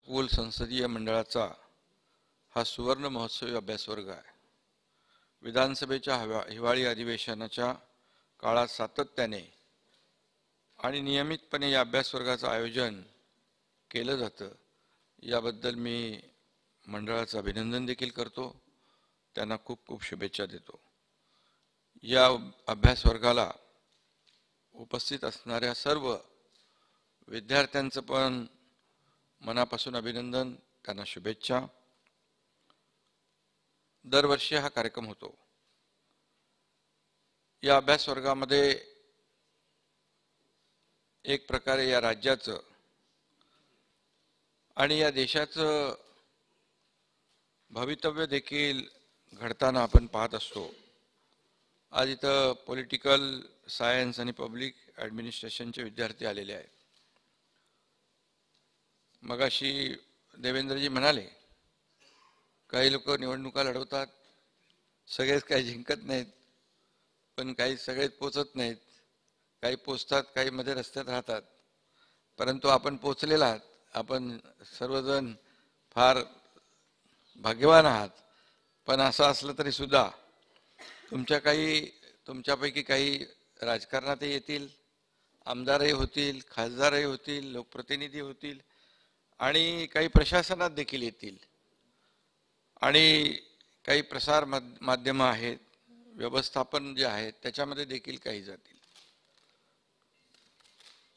पूल संसदीय मंडळाचा हा सुवर्ण महोत्सवी अभ्यासवर्ग आहे. विधानसभेच्या हिवाळी अधिवेशनाच्या काळात सातत्याने आणि नियमितपणे या अभ्यासवर्गाचं आयोजन केलं जातं. याबद्दल मी मंडळाचं अभिनंदन देखील करतो. त्यांना खूप खूप शुभेच्छा देतो. या अभ्यासवर्गाला उपस्थित असणाऱ्या सर्व विद्यार्थ्यांचं पण मनापासून अभिनंदन, त्यांना शुभेच्छा. दरवर्षी हा कार्यक्रम होतो. या अभ्यासवर्गामध्ये एक प्रकारे या राज्याचं आणि या देशाचं भवितव्य देखील घडताना आपण पाहत असतो. आज इथं पॉलिटिकल सायन्स आणि पब्लिक ॲडमिनिस्ट्रेशनचे विद्यार्थी आलेले आहेत. मगाशी देवेंद्रजी म्हणाले काही लोक निवडणुका लढवतात, सगळेच काही जिंकत नाहीत, पण काही सगळेच पोचत नाहीत, काही पोचतात, काही मध्ये रस्त्यात राहतात. परंतु आपण पोचलेला आहात, आपण सर्वजण फार भाग्यवान आहात. पण असं असलं तरी सुद्धा तुमच्यापैकी काही राजकारणातही येतील, आमदारही होतील, खासदारही होतील, लोकप्रतिनिधी होतील आणि काही प्रशासनात देखील येतील आणि काही प्रसार माध्यमं आहेत, व्यवस्थापन जे आहे त्याच्यामध्ये देखील काही जातील.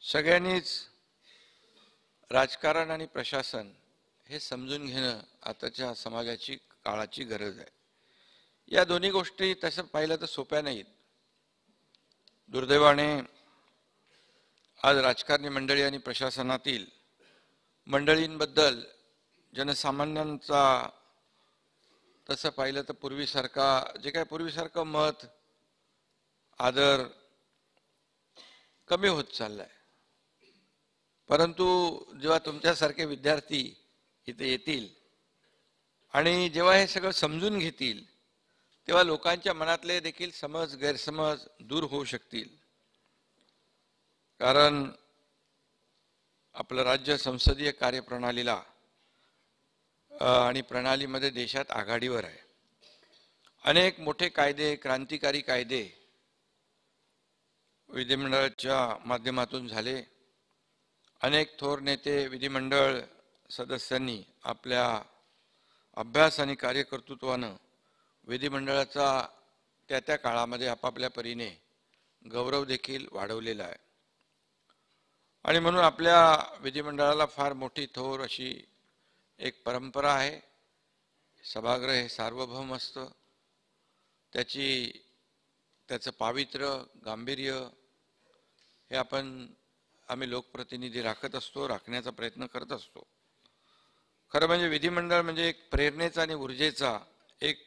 सगळ्यांनीच राजकारण आणि प्रशासन हे समजून घेणं आताच्या समाजाची काळाची गरज आहे. या दोन्ही गोष्टी तसं पाहिलं तर सोप्या नाहीत. दुर्दैवाने आज राजकारणी मंडळी आणि प्रशासनातील मंडळींबद्दल जनसामान्यांचा तसं पाहिलं तर पूर्वीसारखं मत आदर कमी होत चाललाय. परंतु जेव्हा तुमच्यासारखे विद्यार्थी इथे येतील आणि जेव्हा हे सगळं समजून घेतील तेव्हा लोकांच्या मनातले देखील गैरसमज दूर होऊ शकतील. कारण आपलं राज्य संसदीय कार्यप्रणालीला आणि प्रणालीमध्ये देशात आघाडीवर आहे. अनेक मोठे कायदे, क्रांतिकारी कायदे विधिमंडळाच्या माध्यमातून झाले. अनेक थोर नेते, विधिमंडळ सदस्यांनी आपल्या अभ्यास आणि कार्यकर्तृत्वानं विधिमंडळाचा त्या काळामध्ये आपापल्या परीने गौरव देखील वाढवलेला आहे. आणि म्हणून आपल्या विधिमंडळाला फार मोठी थोर अशी एक परंपरा आहे. सभागृह हे सार्वभौम असतं. त्याचं पावित्र्य, गांभीर्य हे आम्ही लोकप्रतिनिधी राखत असतो, राखण्याचा प्रयत्न करत असतो. खरं म्हणजे विधिमंडळ म्हणजे एक प्रेरणेचा आणि ऊर्जेचा एक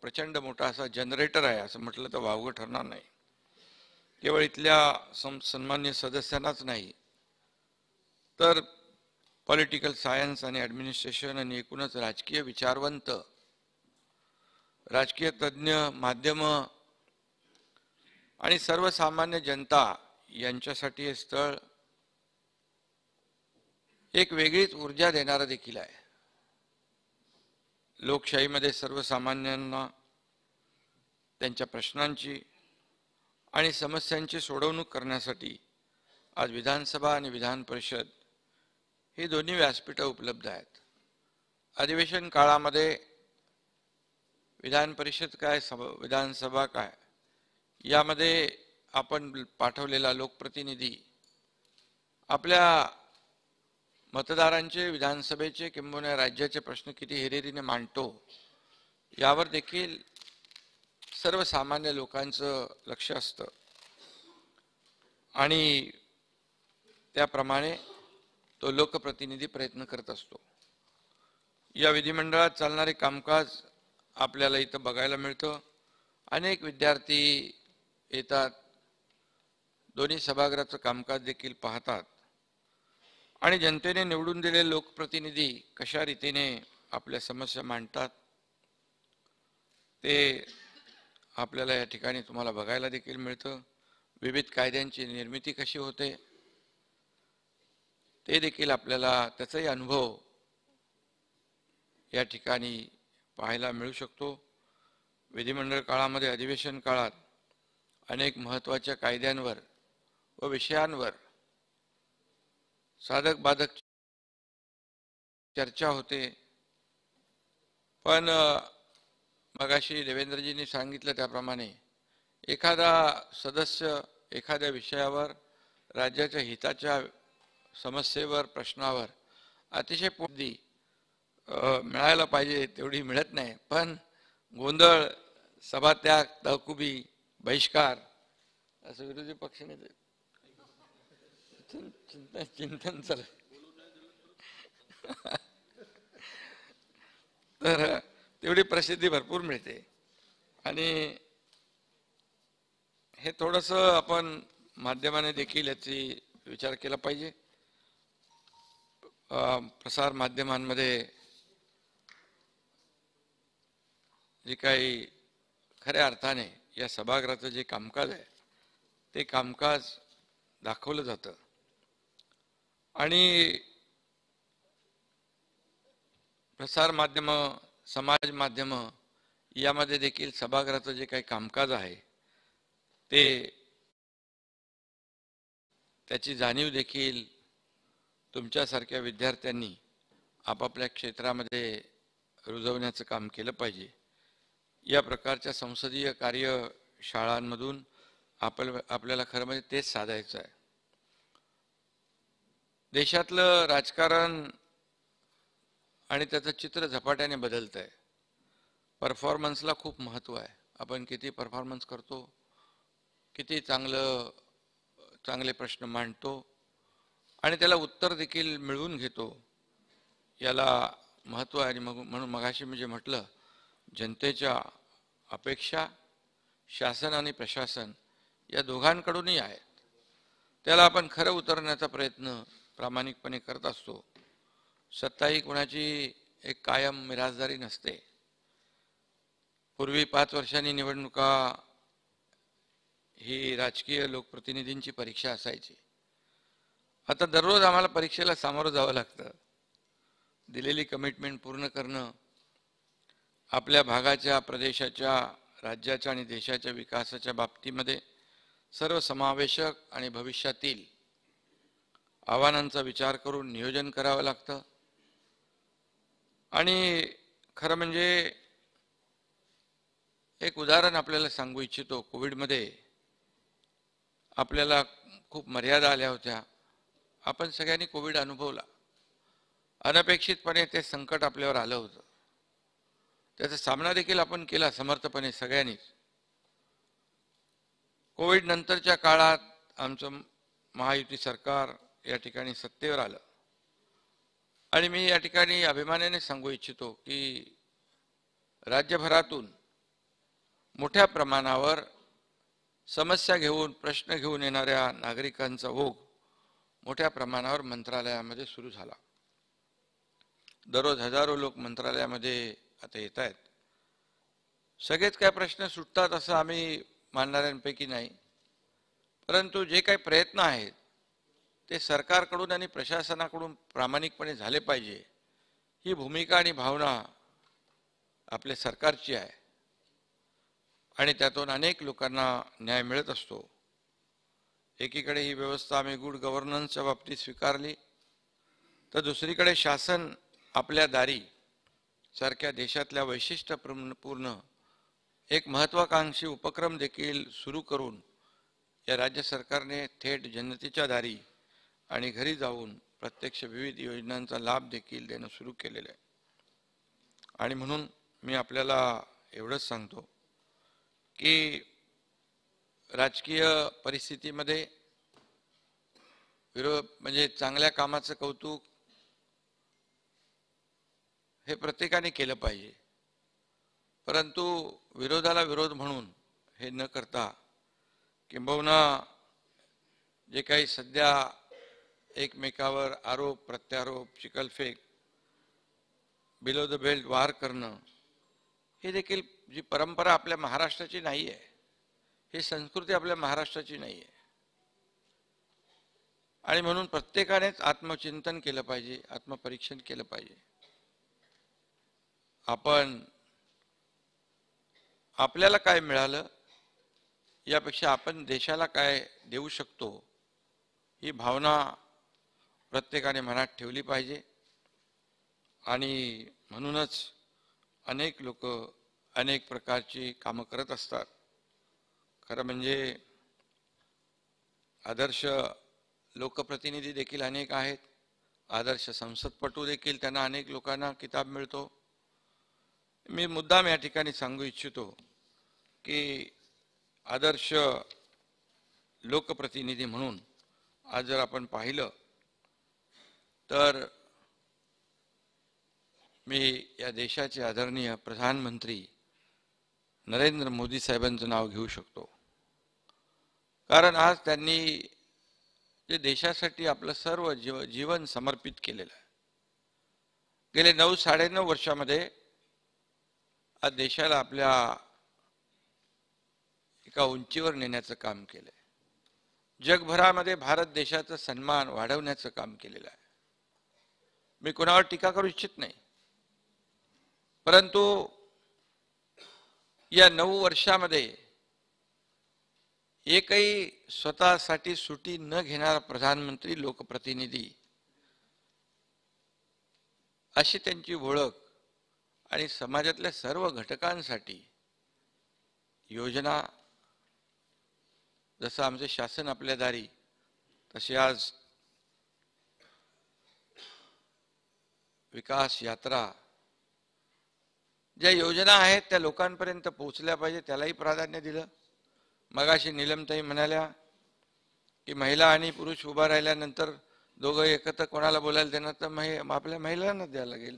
प्रचंड मोठा असा जनरेटर आहे, असं म्हटलं तर वावगं ठरणार नाही. केवळ इथल्या सन्मान्य सदस्यांनाच नाही तर पॉलिटिकल सायन्स आणि ॲडमिनिस्ट्रेशन आणि एकूणच राजकीय विचारवंत, राजकीय तज्ज्ञ, माध्यमं आणि सर्वसामान्य जनता यांच्यासाठी हे स्थळ एक वेगळीच ऊर्जा देणारं देखील आहे. लोकशाहीमध्ये सर्वसामान्यांना त्यांच्या प्रश्नांची आणि समस्यांची सोडवणूक करण्यासाठी आज विधानसभा आणि विधान परिषद ही दोन्ही व्यासपीठं उपलब्ध आहेत. अधिवेशन काळामध्ये विधान परिषद काय, विधानसभा काय, यामध्ये आपण पाठवलेला लोकप्रतिनिधी आपल्या मतदारांचे, विधानसभेचे किंबहुना राज्याचे प्रश्न किती हिरिरीने मांडतो यावर देखील सर्वसामान्य लोकांचं लक्ष असतं आणि त्याप्रमाणे तो लोकप्रतिनिधी प्रयत्न करत असतो. या विधिमंडळात चालणारे कामकाज आपल्याला इथं बघायला मिळतं. अनेक विद्यार्थी येतात, दोन्ही सभागृहाचं कामकाज देखील पाहतात आणि जनतेने निवडून दिलेले लोकप्रतिनिधी कशा रीतीने आपल्या समस्या मांडतात ते आपल्याला या ठिकाणी तुम्हाला बघायला देखील मिळतं. विविध कायद्यांची निर्मिती कशी होते ते देखील आपल्याला त्याचाही अनुभव या ठिकाणी पाहायला मिळू शकतो. विधिमंडळ काळामध्ये अधिवेशन काळात अनेक महत्त्वाच्या कायद्यांवर व विषयांवर साधक बाधक चर्चा होते. पण मगाशी देवेंद्रजींनी सांगितलं त्याप्रमाणे एखादा सदस्य एखाद्या विषयावर राज्याच्या हिताच्या समस्येवर प्रश्नावर अतिशय पोटदी मिळायला पाहिजे तेवढी मिळत नाही. पण गोंधळ, सभात्याग, तहकुबी, बहिष्कार असं विरोधी पक्षाने चिंतन चालू. तर तेवढी प्रसिद्धी भरपूर मिळते आणि हे थोडंसं आपण माध्यमाने देखील याची विचार केला पाहिजे. प्रसार माध्यमांमध्ये जे काही खऱ्या अर्थाने या सभागृहाचं जे कामकाज आहे ते कामकाज दाखवलं जातं आणि प्रसार माध्यम, समाज माध्यम यामध्ये देखील सभागृहाचं जे काही कामकाज आहे ते त्याची जाणीव देखील तुमच्यासारख्या विद्यार्थ्यांनी आपापल्या क्षेत्रामध्ये रुजवण्याचं काम केलं पाहिजे. या प्रकारच्या संसदीय कार्यशाळांमधून आपल्याला खरं म्हणजे तेच साधायचं आहे. देशातलं राजकारण आणि त्याचं चित्र झपाट्याने बदलत आहे. परफॉर्मन्सला खूप महत्त्व आहे. आपण किती परफॉर्मन्स करतो, किती चांगले प्रश्न मांडतो आणि त्याला उत्तर देखील मिळवून घेतो याला महत्त्व आहे. आणि म्हणून मगाशी म्हणजे म्हटलं, जनतेच्या अपेक्षा शासन आणि प्रशासन या दोघांकडूनही आहेत. त्याला आपण खरं उतरण्याचा प्रयत्न प्रामाणिकपणे करत असतो. सत्ता ही कोणाची एक कायम मिराजदारी नसते. पूर्वी 5 वर्षांनी निवडणुका ही राजकीय लोकप्रतिनिधींची परीक्षा असायची. आता दररोज आम्हाला परीक्षेला सामोरं जावं लागतं. दिलेली कमिटमेंट पूर्ण करणं, आपल्या भागाच्या, प्रदेशाच्या, राज्याच्या आणि देशाच्या विकासाच्या बाबतीमध्ये सर्वसमावेशक आणि भविष्यातील आव्हानांचा विचार करून नियोजन करावं लागतं. आणि खरं म्हणजे एक उदाहरण आपल्याला सांगू इच्छितो. कोविडमध्ये आपल्याला खूप मर्यादा आल्या होत्या. आपण सगळ्यांनी कोविड अनुभवला. अनपेक्षितपणे ते संकट आपल्यावर आलं होतं. त्याचा सामना देखील आपण केला समर्थपणे सगळ्यांनीच. कोविड नंतरच्या काळात आमचं महायुती सरकार या ठिकाणी सत्तेवर आलं आणि मी या ठिकाणी अभिमानाने सांगू इच्छितो की राज्यभरातून मोठ्या प्रमाणावर समस्या घेऊन, प्रश्न घेऊन येणाऱ्या नागरिकांचा ओघ मोठ्या प्रमाणावर मंत्रालयामध्ये सुरू झाला. दररोज हजारो लोक मंत्रालयामध्ये आता येत आहेत. सगळेच काय प्रश्न सुटतात असं आम्ही मानणाऱ्यांपैकी नाही, परंतु जे काही प्रयत्न आहेत ते सरकारकडून आणि प्रशासनाकडून प्रामाणिकपणे झाले पाहिजे ही भूमिका आणि भावना आपल्या सरकारची आहे आणि त्यातून अनेक लोकांना न्याय मिळत असतो. एकीकडे ही व्यवस्था आम्ही गुड गव्हर्नन्सच्या बाबतीत स्वीकारली, तर दुसरीकडे शासन आपल्या दारी सारख्या देशातल्या वैशिष्ट्यपूर्ण एक महत्त्वाकांक्षी उपक्रम देखील सुरू करून या राज्य सरकारने थेट जनतेच्या दारी आणि घरी जाऊन प्रत्यक्ष विविध योजनांचा लाभ देखील देणं सुरू केलेलं आहे. आणि म्हणून मी आपल्याला एवढंच सांगतो की राजकीय परिस्थितीमध्ये विरोध म्हणजे चांगल्या कामाचं कौतुक हे प्रत्येकाने केलं पाहिजे, परंतु विरोधाला विरोध म्हणून हे न करता किंबहुना जे काही सध्या एकमेकावर आरोप प्रत्यारोप, चिखलफेक, बिलो द बेल्ट वार करणं हे देखील जी परंपरा आपल्या महाराष्ट्राची नाही आहे, ही संस्कृती आपल्या महाराष्ट्राची नाही आहे. आणि म्हणून प्रत्येकानेच आत्मचिंतन केलं पाहिजे, आत्मपरीक्षण केलं पाहिजे. आपण आपल्याला काय मिळालं यापेक्षा आपण देशाला काय देऊ शकतो ही भावना प्रत्येकाने मनात ठेवली पाहिजे. आणि म्हणूनच अनेक लोक अनेक प्रकारची कामं करत असतात. खरं म्हणजे आदर्श लोकप्रतिनिधी देखील अनेक आहेत, आदर्श संसदपटू देखील त्यांना अनेक लोकांना किताब मिळतो. मी मुद्दाम या ठिकाणी सांगू इच्छितो की आदर्श लोकप्रतिनिधी म्हणून आज जर आपण पाहिलं तर मी या देशाचे आदरणीय प्रधानमंत्री नरेंद्र मोदी साहेबांचं नाव घेऊ शकतो. कारण आज त्यांनी जे देशासाठी आपलं सर्व जीवन समर्पित केलेलं आहे. गेले 9-9.5 वर्षामध्ये आज देशाला आपल्या एका उंचीवर नेण्याचं काम केलंय. जगभरामध्ये भारत देशाचा सन्मान वाढवण्याचं काम केलेलं आहे. मी कोणावर टीका करू इच्छित नाही, परंतु या 9 वर्षामध्ये एकही स्वतःसाठी सुट्टी न घेणारा प्रधानमंत्री लोकप्रतिनिधी अशी त्यांची ओळख आणि समाजातल्या सर्व घटकांसाठी योजना जसं आमचे शासन आपल्या दारी तसे आज विकास यात्रा ज्या योजना आहेत त्या लोकांपर्यंत पोहोचल्या पाहिजे त्यालाही प्राधान्य दिलं. मगाशी नीलमताई म्हणाल्या की महिला आणि पुरुष उभा राहिल्यानंतर दोघं एकत्र कोणाला बोलायला देणार तर आपल्या महिलांना द्यायला लागेल.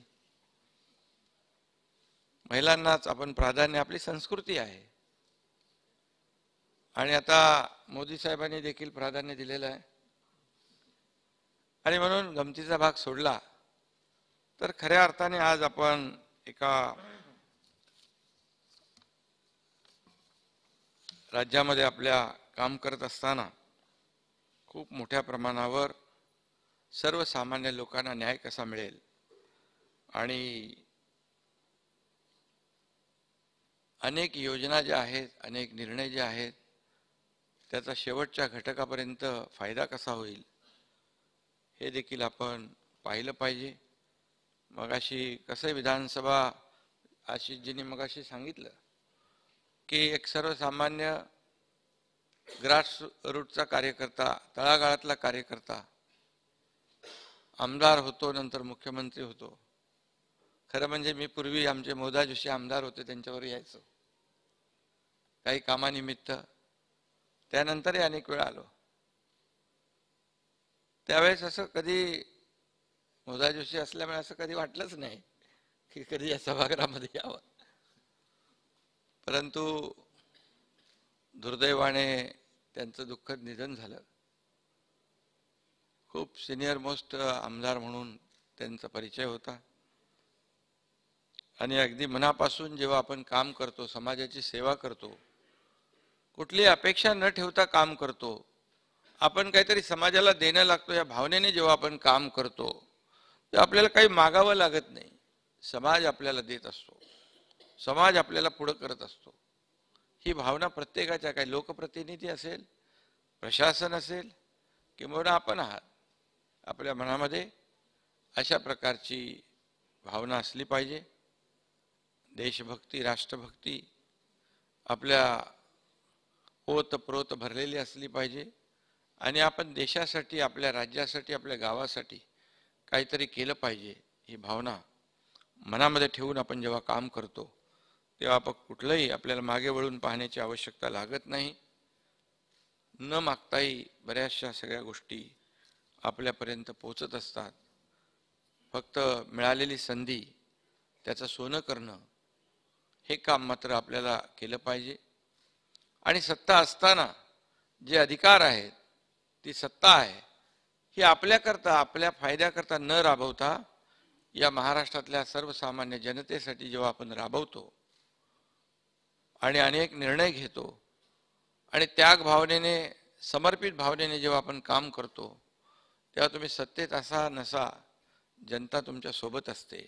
महिलांनाच आपण प्राधान्य, आपली संस्कृती आहे. आणि आता मोदी साहेबांनी देखील प्राधान्य दिलेलं आहे. आणि म्हणून गमतीचा भाग सोडला तर खऱ्या अर्थाने आज आपण एका राज्यामध्ये आपल्या काम करत असताना खूप मोठ्या प्रमाणावर सर्वसामान्य लोकांना न्याय कसा मिळेल आणि अनेक योजना ज्या आहेत, अनेक निर्णय जे आहेत त्याचा शेवटच्या घटकापर्यंत फायदा कसा होईल हे देखील आपण पाहिलं पाहिजे. मगाशी कसं विधानसभा आशिषजींनी मगाशी सांगितलं की एक सर्वसामान्य ग्रास रूटचा कार्यकर्ता, तळागाळातला कार्यकर्ता आमदार होतो, नंतर मुख्यमंत्री होतो. खरं म्हणजे मी पूर्वी आमचे मोदा जोशी आमदार होते त्यांच्यावर यायचो काही कामानिमित्त, त्यानंतरही अनेक वेळा आलो. त्यावेळेस असं कधी मोदा जोशी असल्यामुळे असं कधी वाटलंच नाही की कधी या सभागृहामध्ये यावं. परंतु दुर्दैवाने त्यांचं दुःखद निधन झालं. खूप सिनियर मोस्ट आमदार म्हणून त्यांचा परिचय होता. आणि अगदी मनापासून जेव्हा आपण काम करतो, समाजाची सेवा करतो, कुठली अपेक्षा न ठेवता काम करतो, आपण काहीतरी समाजाला देणं लागतो या भावनेने जेव्हा आपण काम करतो तर आपल्याला काही मागावं लागत नाही. समाज आपल्याला देत असतो, समाज आपल्याला पुढं करत असतो. ही भावना प्रत्येकाच्या, काही लोकप्रतिनिधी असेल, प्रशासन असेल किंवा आपण आहात, आपल्या मनामध्ये अशा प्रकारची भावना असली पाहिजे. देशभक्ती, राष्ट्रभक्ती आपल्या ओतप्रोत भरलेली असली पाहिजे. आणि आपण देशासाठी, आपल्या राज्यासाठी, आपल्या गावासाठी काहीतरी केलं पाहिजे ही भावना मनामध्ये ठेवून आपण जेव्हा काम करतो तेव्हा आपण कुठलंही आपल्याला मागे वळून पाहण्याची आवश्यकता लागत नाही. न मागताही बऱ्याचशा सगळ्या गोष्टी आपल्यापर्यंत पोहोचत असतात. फक्त मिळालेली संधी त्याचं सोनं करणं हे काम मात्र आपल्याला केलं पाहिजे. आणि सत्ता असताना जे अधिकार आहेत, ती सत्ता आहे ही आपल्याकरता, आपल्या फायद्याकरता न राबवता या महाराष्ट्रातल्या सर्वसामान्य जनतेसाठी जेव्हा आपण राबवतो आणि अनेक निर्णय घेतो आणि त्याग भावनेने, समर्पित भावनेने जेव्हा आपण काम करतो तेव्हा तुम्ही सत्तेत असा नसा, जनता तुमच्या सोबत असते.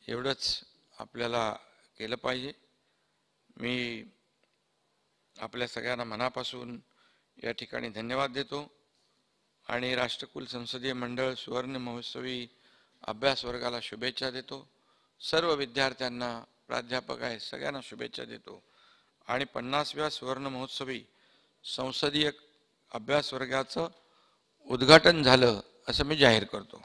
एवढंच आपल्याला केलं पाहिजे. मी आपल्या सगळ्यांना मनापासून या ठिकाणी धन्यवाद देतो आणि राष्ट्रकुल संसदीय मंडळ सुवर्ण महोत्सवी अभ्यास वर्गाला शुभेच्छा देतो. सर्व विद्यार्थ्यांना, प्राध्यापक आहे सगळ्यांना शुभेच्छा देतो आणि 50व्या सुवर्ण महोत्सवी संसदीय अभ्यास वर्गाचं उद्घाटन झालं असं मी जाहीर करतो.